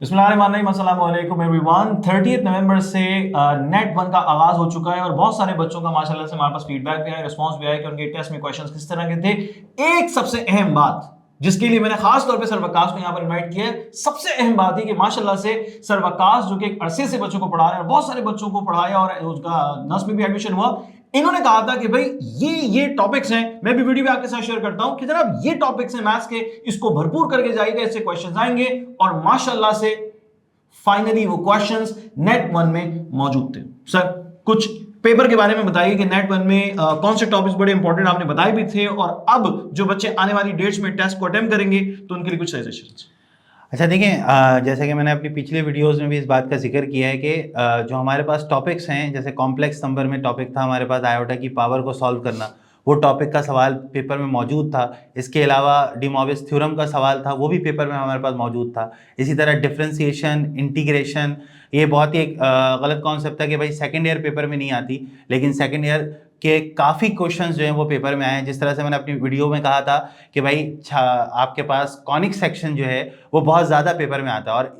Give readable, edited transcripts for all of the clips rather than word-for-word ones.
बिस्मिल्लाहिर्रहमानिर्रहीम, अस्सलाम वालेकुम एवरीवन। 30 नवंबर से नेट वन का आगाज हो चुका है और बहुत सारे बच्चों का माशाल्लाह से हमारे पास फीडबैक भी आया, रिस्पांस भी आया कि उनके टेस्ट में क्वेश्चंस किस तरह के थे। एक सबसे अहम बात जिसके लिए मैंने खास तौर पे सर वकास को यहाँ पर इनवाइट किया है, सबसे अहम बात है कि माशाल्लाह से सर वकास जो कि एक अरसे से बच्चों को पढ़ा रहे हैं और बहुत सारे बच्चों को पढ़ाया और उसका नर्स में भी एडमिशन हुआ। इन्होंने कहा था कि भाई ये टॉपिक्स हैं, मैं भी वीडियो भी आपके साथ शेयर करता हूं कि जनाब ये टॉपिक्स हैं मैथ्स के, इसको भरपूर करके जाइएगा, इससे क्वेश्चंस आएंगे। और माशाल्लाह से फाइनली वो क्वेश्चंस नेट वन में मौजूद थे। सर कुछ पेपर के बारे में बताइए कि नेट वन में कौन से टॉपिक्स बड़े इंपॉर्टेंट आपने बताए भी थे, और अब जो बच्चे आने वाली डेट्स में टेस्ट को अटेम्प्ट करेंगे तो उनके लिए कुछ सजेशंस। अच्छा देखिए, जैसे कि मैंने अपनी पिछले वीडियोस में भी इस बात का जिक्र किया है कि जो हमारे पास टॉपिक्स हैं, जैसे कॉम्प्लेक्स नंबर में टॉपिक था हमारे पास आयोटा की पावर को सॉल्व करना, वो टॉपिक का सवाल पेपर में मौजूद था। इसके अलावा डी मॉर्विस थ्योरम का सवाल था, वो भी पेपर में हमारे पास मौजूद था। इसी तरह डिफरेंशिएशन, इंटीग्रेशन, ये बहुत ही एक गलत कॉन्सेप्ट था कि भाई सेकेंड ईयर पेपर में नहीं आती, लेकिन सेकेंड ईयर के काफ़ी क्वेश्चंस जो हैं वो पेपर में आए हैं। जिस तरह से मैंने अपनी वीडियो में कहा था कि भाई आपके पास कॉनिक सेक्शन जो है वो बहुत ज़्यादा पेपर में आता है, और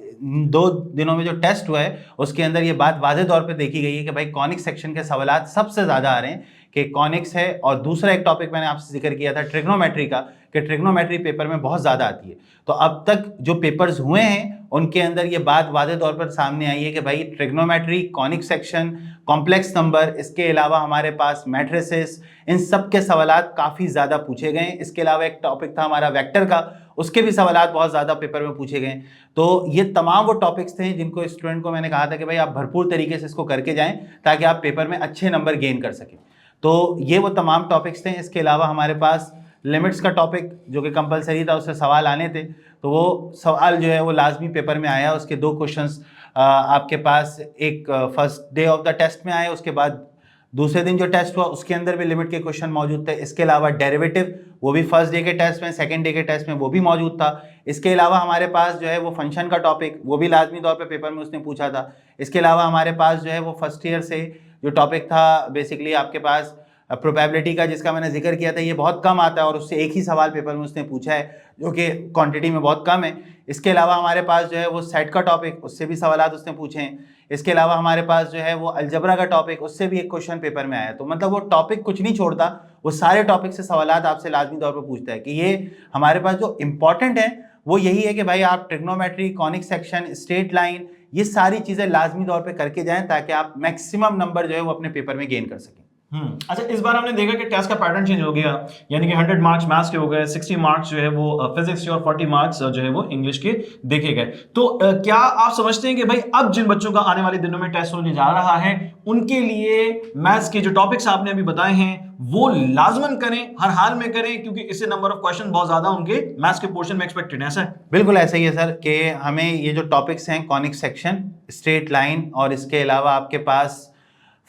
2 दिनों में जो टेस्ट हुआ है उसके अंदर ये बात वाज़े तौर पे देखी गई है कि भाई कॉनिक सेक्शन के सवालात सबसे ज़्यादा आ रहे हैं कि कॉनिक्स है। और दूसरा एक टॉपिक मैंने आपसे जिक्र किया था ट्रिग्नोमेट्री का, कि ट्रिग्नोमेट्री पेपर में बहुत ज़्यादा आती है। तो अब तक जो पेपर्स हुए हैं उनके अंदर ये बात वाज़े तौर पर सामने आई है कि भाई trigonometry, conic section, complex number, इसके अलावा हमारे पास मैट्रिसेस, इन सब के सवालात काफ़ी ज़्यादा पूछे गए हैं। इसके अलावा एक टॉपिक था हमारा वेक्टर का, उसके भी सवालात बहुत ज़्यादा पेपर में पूछे गए। तो ये तमाम वो टॉपिक्स थे जिनको स्टूडेंट को मैंने कहा था कि भाई आप भरपूर तरीके से इसको करके जाएं ताकि आप पेपर में अच्छे नंबर गेन कर सकें। तो ये वो तमाम टॉपिक्स थे। इसके अलावा हमारे पास लिमिट्स का टॉपिक जो कि कंपलसरी था, उससे सवाल आने थे, तो वो सवाल जो है वो लाजमी पेपर में आया। उसके 2 क्वेश्चंस आपके पास एक first day of the test में आए, उसके बाद दूसरे दिन जो टेस्ट हुआ उसके अंदर भी लिमिट के क्वेश्चन मौजूद थे। इसके अलावा डेरिवेटिव, वो भी फर्स्ट डे के टेस्ट में, सेकंड डे के टेस्ट में वो भी मौजूद था। इसके अलावा हमारे पास जो है वो फंक्शन का टॉपिक, वो भी लाजमी तौर पे पेपर में उसने पूछा था। इसके अलावा हमारे पास जो है वो फर्स्ट ईयर से जो टॉपिक था बेसिकली आपके पास प्रोबेबिलिटी का, जिसका मैंने जिक्र किया था, ये बहुत कम आता है और उससे एक ही सवाल पेपर में उसने पूछा है जो कि क्वांटिटी में बहुत कम है। इसके अलावा हमारे पास जो है वो सेट का टॉपिक, उससे भी सवालात उसने पूछे हैं। इसके अलावा हमारे पास जो है वो अलजबरा का टॉपिक, उससे भी एक क्वेश्चन पेपर में आया। तो मतलब वो टॉपिक कुछ नहीं छोड़ता, वो सारे टॉपिक से सवालात आपसे लाजमी तौर पर पूछता है। कि ये हमारे पास जो इंपॉर्टेंट है वो यही है कि भाई आप trigonometry, conic section, straight line, ये सारी चीज़ें लाजमी तौर पर करके जाएं ताकि आप मैक्सिमम नंबर जो है वो अपने पेपर में गेन कर सकें। अच्छा, इस बार हमने देखा कि टेस्ट का पैटर्न चेंज हो गया, यानी कि 100 मार्क्स मैथ्स के हो गए, 60 मार्क्स जो है वो फिजिक्स के और 40 मार्क्स जो है वो इंग्लिश के देखे गए। तो क्या आप समझते हैं कि भाई अब जिन बच्चों का आने वाले दिनों में टेस्ट होने जा रहा है उनके लिए मैथ्स के जो टॉपिक्स आपने अभी बताए हैं वो लाजमन करें, हर हाल में करें, क्योंकि इससे नंबर ऑफ क्वेश्चन बहुत ज्यादा उनके मैथ्स के पोर्शन में एक्सपेक्टेड है? ऐसा है? बिल्कुल ऐसा ही है सर, कि हमें ये जो टॉपिक्स हैं कॉनिक सेक्शन, स्ट्रेट लाइन, और इसके अलावा आपके पास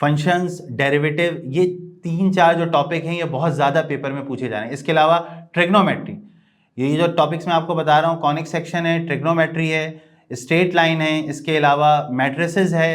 फंक्शंस, डेरिवेटिव, ये 3-4 जो टॉपिक हैं ये बहुत ज़्यादा पेपर में पूछे जा रहे हैं। इसके अलावा ट्रिग्नोमेट्री, ये जो टॉपिक्स मैं आपको बता रहा हूँ, कॉनिक सेक्शन है, ट्रिग्नोमेट्री है, स्ट्रेट लाइन है, इसके अलावा मैट्रिसेस है,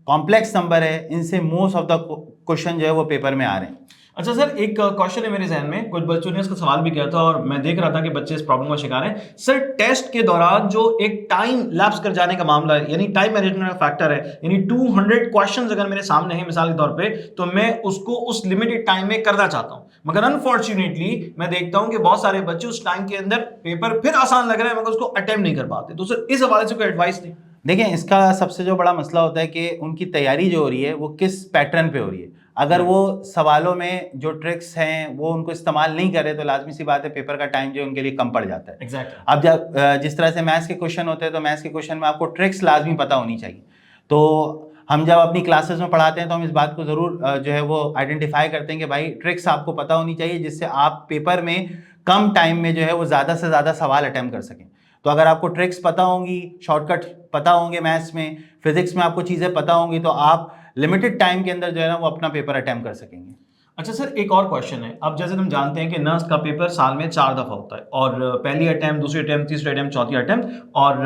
कॉम्प्लेक्स नंबर है, इनसे मोस्ट ऑफ द क्वेश्चन जो है वो पेपर में आ रहे हैं। अच्छा सर, एक क्वेश्चन है मेरे जहन में, कुछ बच्चों ने इसका सवाल भी किया था और मैं देख रहा था कि बच्चे इस प्रॉब्लम का शिकार हैं। सर टेस्ट के दौरान जो एक टाइम लैप्स कर जाने का मामला है, यानी टाइम मैनेजमेंट का फैक्टर है, यानी 200 क्वेश्चंस अगर मेरे सामने है मिसाल के तौर पे, तो मैं उसको उस लिमिटेड टाइम में करना चाहता हूं, मगर अनफॉर्चुनेटली मैं देखता हूं कि बहुत सारे बच्चे उस टाइम के अंदर पेपर फिर आसान लग रहा है मगर उसको अटेम्प्ट नहीं कर पाते। तो सर इस हवाले से कोई एडवाइस दें। देखिए, इसका सबसे जो बड़ा मसला होता है कि उनकी तैयारी जो हो रही है वो किस पैटर्न पे हो रही है। अगर वो सवालों में जो ट्रिक्स हैं वो उनको इस्तेमाल नहीं करे तो लाजमी सी बात है पेपर का टाइम जो उनके लिए कम पड़ जाता है। एग्जैक्टली। अब जब जिस तरह से मैथ्स के क्वेश्चन होते हैं तो मैथ्स के क्वेश्चन में आपको ट्रिक्स लाजमी पता होनी चाहिए। तो हम जब अपनी क्लासेस में पढ़ाते हैं तो हम इस बात को ज़रूर जो है वो आइडेंटिफाई करते हैं कि भाई ट्रिक्स आपको पता होनी चाहिए, जिससे आप पेपर में कम टाइम में जो है वो ज़्यादा से ज़्यादा सवाल अटैम्प्ट कर सकें। तो अगर आपको ट्रिक्स पता होंगी, शॉर्टकट पता होंगे, मैथ्स में, फिजिक्स में आपको चीज़ें पता होंगी, तो आप लिमिटेड टाइम के अंदर जो है ना वो अपना पेपर अटैम्प्ट कर सकेंगे। अच्छा सर, एक और क्वेश्चन है। अब जैसे तुम जानते हैं कि नर्स का पेपर साल में 4 दफा होता है, और पहली अटेम्प्ट, दूसरी अटेम्प्ट, तीसरी अटेम्प्ट, चौथी अटेम्प्ट, और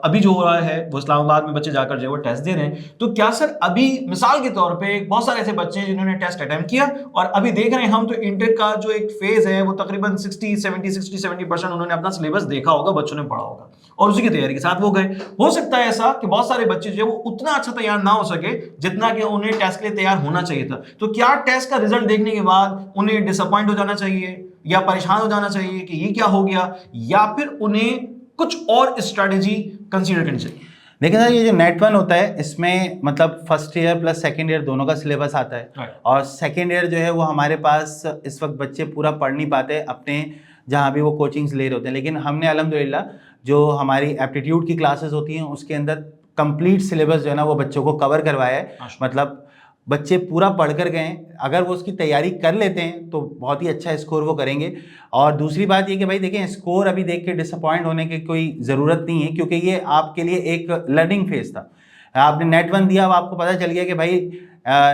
अभी जो हो रहा है वो इस्लामाबाद में बच्चे जाकर जो है वो टेस्ट दे रहे हैं। तो क्या सर अभी मिसाल के तौर पे बहुत सारे ऐसे बच्चे हैं जिन्होंने टेस्ट अटेम्प्ट किया और अभी देख रहे हैं हम, तो इंटर का जो एक फेज है वो तकरीबन 60-70% उन्होंने अपना सिलेबस देखा होगा, बच्चों ने पढ़ा होगा और उसी की तैयारी के साथ वो गए। हो सकता है ऐसा कि बहुत सारे बच्चे जो है वो उतना अच्छा तैयार ना हो सके जितना कि उन्हें टेस्ट के लिए तैयार होना चाहिए था। तो क्या टेस्ट का रिजल्ट देखने के बाद उन्हें डिसअपॉइंट हो जाना चाहिए या परेशान हो जाना चाहिए कि ये क्या हो गया, या फिर उन्हें कुछ और स्ट्रेटेजी कंसीडर करनी चाहिए? देखिए सर, ये जो नेट वन होता है इसमें मतलब first year plus second year दोनों का सिलेबस आता है। Right. और सेकेंड ईयर जो है वो हमारे पास इस वक्त बच्चे पूरा पढ़ नहीं पाते अपने जहाँ भी वो कोचिंग्स ले रहे होते हैं, लेकिन हमने अल्हम्दुलिल्लाह जो हमारी एप्टीट्यूड की क्लासेस होती हैं उसके अंदर कंप्लीट सिलेबस जो है ना वो बच्चों को कवर करवाया है। मतलब बच्चे पूरा पढ़ कर गए, अगर वो उसकी तैयारी कर लेते हैं तो बहुत ही अच्छा स्कोर वो करेंगे। और दूसरी बात ये कि भाई देखें, स्कोर अभी देख के डिसअपॉइंट होने की कोई ज़रूरत नहीं है, क्योंकि ये आपके लिए एक लर्निंग फेज था। आपने नेट वन दिया, अब आपको पता चल गया कि भाई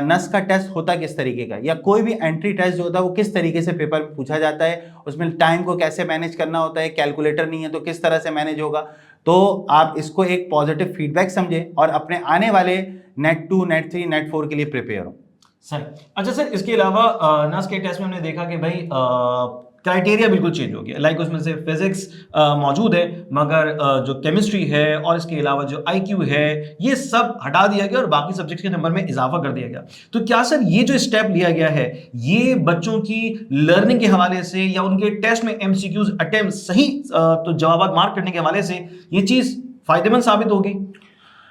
नस का टेस्ट होता किस तरीके का, या कोई भी एंट्री टेस्ट जो होता है वो किस तरीके से पेपर में पूछा जाता है, उसमें टाइम को कैसे मैनेज करना होता है, कैलकुलेटर नहीं है तो किस तरह से मैनेज होगा। तो आप इसको एक पॉजिटिव फीडबैक समझें और अपने आने वाले नेट 2, नेट 3, नेट 4 के लिए प्रिपेयर हो। सर अच्छा सर, इसके अलावा नस के टेस्ट में हमने देखा कि भाई क्राइटेरिया बिल्कुल चेंज हो गया। लाइक उसमें से फिजिक्स मौजूद है, मगर जो केमिस्ट्री है और इसके अलावा जो आईक्यू है ये सब हटा दिया गया और बाकी सब्जेक्ट्स के नंबर में इजाफा कर दिया गया। तो क्या सर ये जो स्टेप लिया गया है ये बच्चों की लर्निंग के हवाले से या उनके टेस्ट में एमसीक्यूज अटेम्प्ट सही तो जवाब मार्क करने के हवाले से ये चीज फायदेमंद साबित होगी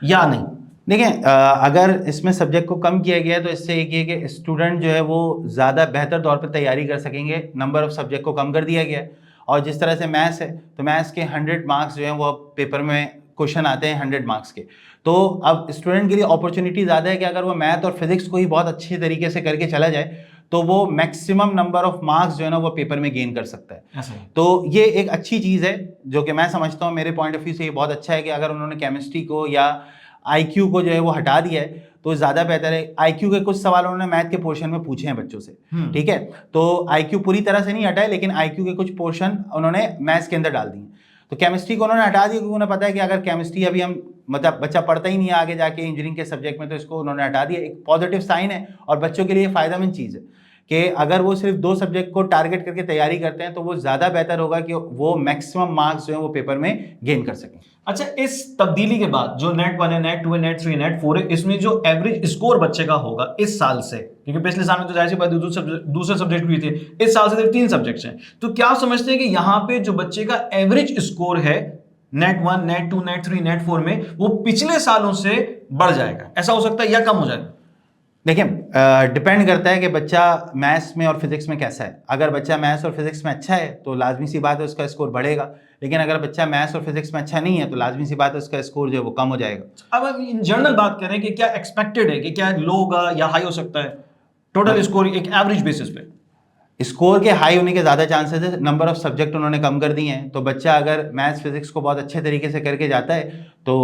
या नहीं? देखिए, अगर इसमें सब्जेक्ट को कम किया गया है तो इससे एक ये कि स्टूडेंट जो है वो ज़्यादा बेहतर तौर पर तैयारी कर सकेंगे। नंबर ऑफ सब्जेक्ट को कम कर दिया गया है, और जिस तरह से मैथ्स है तो मैथ्स के 100 मार्क्स जो हैं वो अब पेपर में क्वेश्चन आते हैं 100 मार्क्स के। तो अब स्टूडेंट के लिए अपॉर्चुनिटी ज़्यादा है कि अगर वो मैथ और फिजिक्स को ही बहुत अच्छी तरीके से करके चला जाए तो वो मैक्सिमम नंबर ऑफ मार्क्स जो है ना वो पेपर में गेन कर सकता है। तो ये एक अच्छी चीज़ है जो कि मैं समझता हूँ, मेरे पॉइंट ऑफ व्यू से ये बहुत अच्छा है कि अगर उन्होंने केमिस्ट्री को या आईक्यू को जो है वो हटा दिया है तो ज़्यादा बेहतर है। आईक्यू के कुछ सवाल उन्होंने मैथ के पोर्शन में पूछे हैं बच्चों से, ठीक है, तो आईक्यू पूरी तरह से नहीं हटाए, लेकिन आईक्यू के कुछ पोर्शन उन्होंने मैथ्स के अंदर डाल दिए। तो केमिस्ट्री को उन्होंने हटा दिया क्योंकि उन्हें पता है कि अगर केमिस्ट्री अभी हम मतलब बच्चा पढ़ता ही नहीं है आगे जाके इंजीनियरिंग के सब्जेक्ट में, तो इसको उन्होंने हटा दिया। एक पॉजिटिव साइन है और बच्चों के लिए फ़ायदेमंद चीज़ है कि अगर वो सिर्फ 2 सब्जेक्ट को टारगेट करके तैयारी करते हैं तो वो ज़्यादा बेहतर होगा कि वो मैक्सिमम मार्क्स जो है वो पेपर में गेन कर सकें। अच्छा, इस तब्दीली के बाद जो नेट 1 है, नेट 2 है, नेट 3 है, नेट 4 है, इसमें जो एवरेज स्कोर बच्चे का होगा इस साल से, क्योंकि पिछले साल में तो जाहिर सी बात दूसरे सब्जेक्ट भी थे, इस साल से सिर्फ 3 सब्जेक्ट्स हैं, तो क्या आप समझते हैं कि यहाँ पे जो बच्चे का एवरेज स्कोर है नेट 1, नेट 2, नेट 3, नेट 4 में वो पिछले सालों से बढ़ जाएगा, ऐसा हो सकता है या कम हो जाएगा? देखिए, डिपेंड करता है कि बच्चा मैथ्स में और फिजिक्स में कैसा है। अगर बच्चा मैथ्स और फिजिक्स में अच्छा है तो लाजमी सी बात है उसका स्कोर बढ़ेगा, लेकिन अगर बच्चा मैथ्स और फिजिक्स में अच्छा नहीं है तो लाजमी सी बात है उसका स्कोर जो है वो कम हो जाएगा। अब इन जनरल बात करें कि क्या एक्सपेक्टेड है कि क्या लो होगा या हाई हो सकता है टोटल स्कोर एक एवरेज बेसिस पे? स्कोर के हाई होने के ज़्यादा चांसेस है, नंबर ऑफ सब्जेक्ट उन्होंने कम कर दिए हैं, तो बच्चा अगर मैथ्स फिजिक्स को बहुत अच्छे तरीके से करके जाता है तो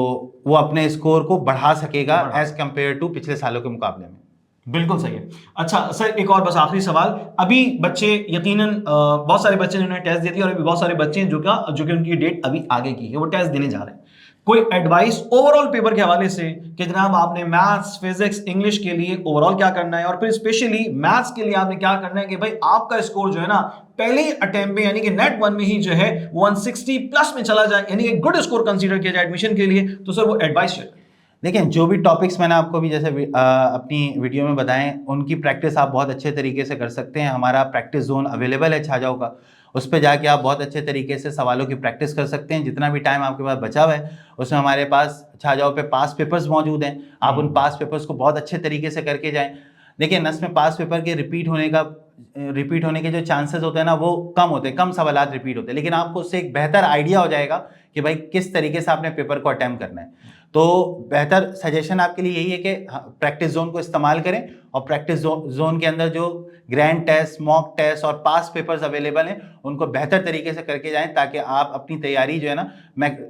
वो अपने स्कोर को बढ़ा सकेगा एज कम्पेयर टू पिछले सालों के मुकाबले में। बिल्कुल सही है। अच्छा सर, एक और बस आखिरी सवाल। अभी बच्चे यकीनन बहुत सारे बच्चे जिन्होंने टेस्ट दिया और अभी बहुत सारे बच्चे हैं जो कि उनकी डेट अभी आगे की है, वो टेस्ट देने जा रहे हैं। कोई एडवाइस ओवरऑल पेपर के हवाले से कि जनाब आपने मैथ्स, फिजिक्स, इंग्लिश के लिए ओवरऑल क्या करना है, और फिर स्पेशली मैथ्स के लिए आपने क्या करना है कि भाई आपका स्कोर जो है ना पहले ही अटेम्प्ट में यानी कि नेट 1 में ही जो है 160 प्लस में चला जाए, यानी कि गुड स्कोर कंसीडर किया जाए एडमिशन के लिए, तो सर वो एडवाइस शेयर। देखिए, जो भी टॉपिक्स मैंने आपको भी जैसे अपनी वीडियो में बताएं उनकी प्रैक्टिस आप बहुत अच्छे तरीके से कर सकते हैं। हमारा प्रैक्टिस जोन अवेलेबल है छाजाओं का, उस पर जाके आप बहुत अच्छे तरीके से सवालों की प्रैक्टिस कर सकते हैं। जितना भी टाइम आपके पास बचा हुआ है उसमें हमारे पास छाजाओं पे पास पेपर्स मौजूद हैं, आप उन पास पेपर्स को बहुत अच्छे तरीके से करके जाएँ। देखिए, नस में पास पेपर के रिपीट होने के जो चांसेस होते हैं ना वो कम होते हैं, कम सवालात रिपीट होते हैं, लेकिन आपको उससे एक बेहतर आइडिया हो जाएगा कि भाई किस तरीके से आपने पेपर को अटेम्प्ट करना है। तो बेहतर सजेशन आपके लिए यही है कि प्रैक्टिस जोन को इस्तेमाल करें, और प्रैक्टिस जोन के अंदर जो ग्रैंड टेस्ट, मॉक टेस्ट और पास पेपर्स अवेलेबल हैं उनको बेहतर तरीके से करके जाएं, ताकि आप अपनी तैयारी जो है ना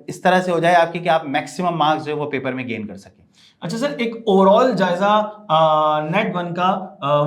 इस तरह से हो जाए आपकी कि आप मैक्सिमम मार्क्स जो है वो पेपर में गेन कर सकें। अच्छा सर, एक ओवरऑल जायजा नेट वन का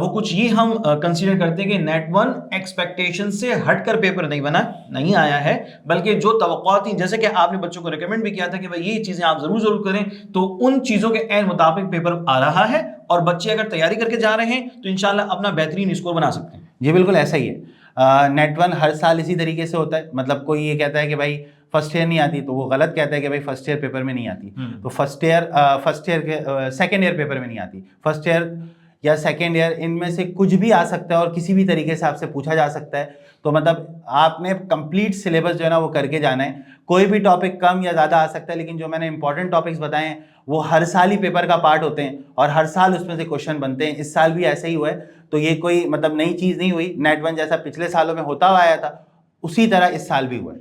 वो कुछ ये हम कंसीडर करते हैं कि नेट वन एक्सपेक्टेशन से हटकर पेपर नहीं आया है, बल्कि जो तवक्कुआत थी, जैसे कि आपने बच्चों को रिकमेंड भी किया था कि भाई ये चीजें आप जरूर करें, तो उन चीजों के ऐन मुताबिक पेपर आ रहा है और बच्चे अगर तैयारी करके जा रहे हैं तो इंशाल्लाह अपना बेहतरीन स्कोर बना सकते हैं। जी बिल्कुल ऐसा ही है। नेट वन हर साल इसी तरीके से होता है, मतलब कोई ये कहता है कि भाई फर्स्ट ईयर नहीं आती तो वो गलत कहता है कि भाई फर्स्ट ईयर पेपर में नहीं आती, तो फर्स्ट ईयर के सेकेंड ईयर पेपर में नहीं आती, फर्स्ट ईयर या सेकेंड ईयर इनमें से कुछ भी आ सकता है और किसी भी तरीके से आपसे पूछा जा सकता है। तो मतलब आपने कंप्लीट सिलेबस जो है ना वो करके जाना है। कोई भी टॉपिक कम या ज़्यादा आ सकता है, लेकिन जो मैंने इंपॉर्टेंट टॉपिक्स बताए हैं वो हर साल ही पेपर का पार्ट होते हैं और हर साल उसमें से क्वेश्चन बनते हैं। इस साल भी ऐसा ही हुआ है, तो ये कोई मतलब नई चीज़ नहीं हुई। नेट वन जैसा पिछले सालों में होता हुआ आया था उसी तरह इस साल भी हुआ है।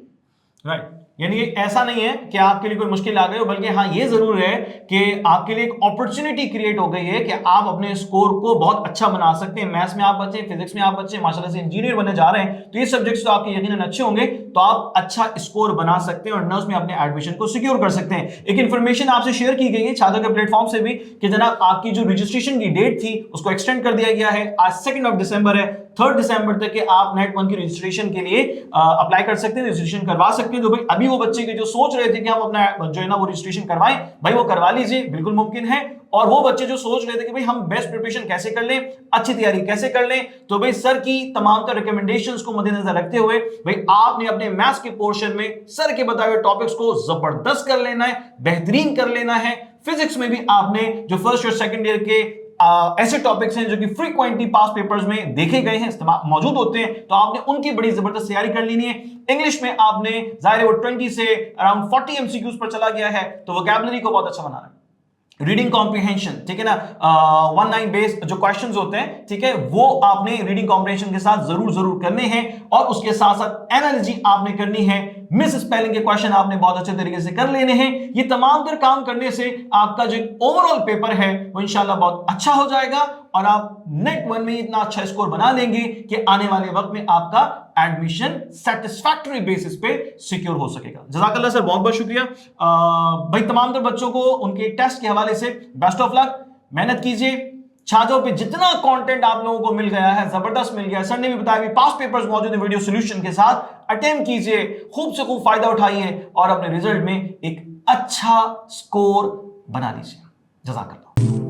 राइट, यानी ये ऐसा नहीं है कि आपके लिए कोई मुश्किल आ गई हो, बल्कि हाँ ये जरूर है कि आपके लिए एक अपॉर्चुनिटी क्रिएट हो गई है कि आप अपने स्कोर को बहुत अच्छा बना सकते हैं। मैथ्स में आप बच्चे, फिजिक्स में आप बच्चे, माशाल्लाह से इंजीनियर बनने जा रहे हैं, तो ये सब्जेक्ट्स तो आपके यकीनन अच्छे होंगे, तो आप अच्छा स्कोर बना सकते हैं और नर्स में अपने एडमिशन को सिक्योर कर सकते हैं। एक इन्फॉर्मेशन आपसे शेयर की गई है छात्रों के प्लेटफॉर्म से भी कि जनाब आपकी जो रजिस्ट्रेशन की डेट थी उसको एक्सटेंड कर दिया गया है। आज 2 दिसंबर है, 3 दिसंबर तक के आप नेट वन की रजिस्ट्रेशन के लिए अप्लाई कर सकते हैं, रजिस्ट्रेशन करवा सकते हैं। तो भाई अभी वो बच्चे के जो सोच रहे थे कि हम अपना जो है ना वो रजिस्ट्रेशन करवाएं, भाई वो करवा लीजिए, बिल्कुल मुमकिन है। और वो बच्चे जो सोच रहे थे कि भाई हम बेस्ट प्रिपरेशन कैसे कर लें, अच्छी तैयारी कैसे कर लें, तो भाई सर की तमाम तरह रिकमेंडेशंस को मद्देनजर रखते हुए भाई आपने अपने मैथ्स के पोर्शन में सर के बताए हुए टॉपिक्स को जबरदस्त कर लेना है, बेहतरीन कर लेना है। फिजिक्स में भी आपने जो फर्स्ट और सेकंड ईयर के ऐसे टॉपिक्स हैं जो कि फ्रीक्वेंटली पास पेपर्स में देखे गए हैं, मौजूद होते हैं, तो आपने उनकी बड़ी जबरदस्त तैयारी कर लेनी है। इंग्लिश में आपने जाहिर है वो 20 से अराउंड 40 एमसीक्यूज पर चला गया है, तो वोकैबुलरी को बहुत अच्छा बनाना है। रीडिंग कॉम्प्रिहेंशन, ठीक है ना, 1-9 बेस्ड जो क्वेश्चंस होते हैं, ठीक है, वो आपने रीडिंग कॉम्प्रिहेंशन के साथ जरूर करने हैं और उसके साथ साथ एनालॉजी आपने करनी है। मिस स्पेलिंग के क्वेश्चन आपने बहुत अच्छे तरीके से कर लेने हैं। ये तमाम तर काम करने से आपका जो ओवरऑल पेपर है वो इंशाल्लाह बहुत अच्छा हो जाएगा और आप नेट वन में इतना अच्छा स्कोर बना लेंगे कि आने वाले वक्त में आपका एडमिशन सेटिस्फैक्टरी बेसिस पे सिक्योर हो सकेगा। जज़ाकल्लाह सर, बहुत बहुत शुक्रिया। भाई तमाम तर बच्चों को उनके टेस्ट के हवाले से बेस्ट ऑफ लक, मेहनत कीजिए। छात्रों पे जितना कंटेंट आप लोगों को मिल गया है, जबरदस्त मिल गया है, सर ने भी बताया पास पेपर्स मौजूद है वीडियो सॉल्यूशन के साथ, अटेम्प्ट कीजिए, खूब से खूब फायदा उठाइए और अपने रिजल्ट में एक अच्छा स्कोर बना लीजिए। जज़ाकल्लाह।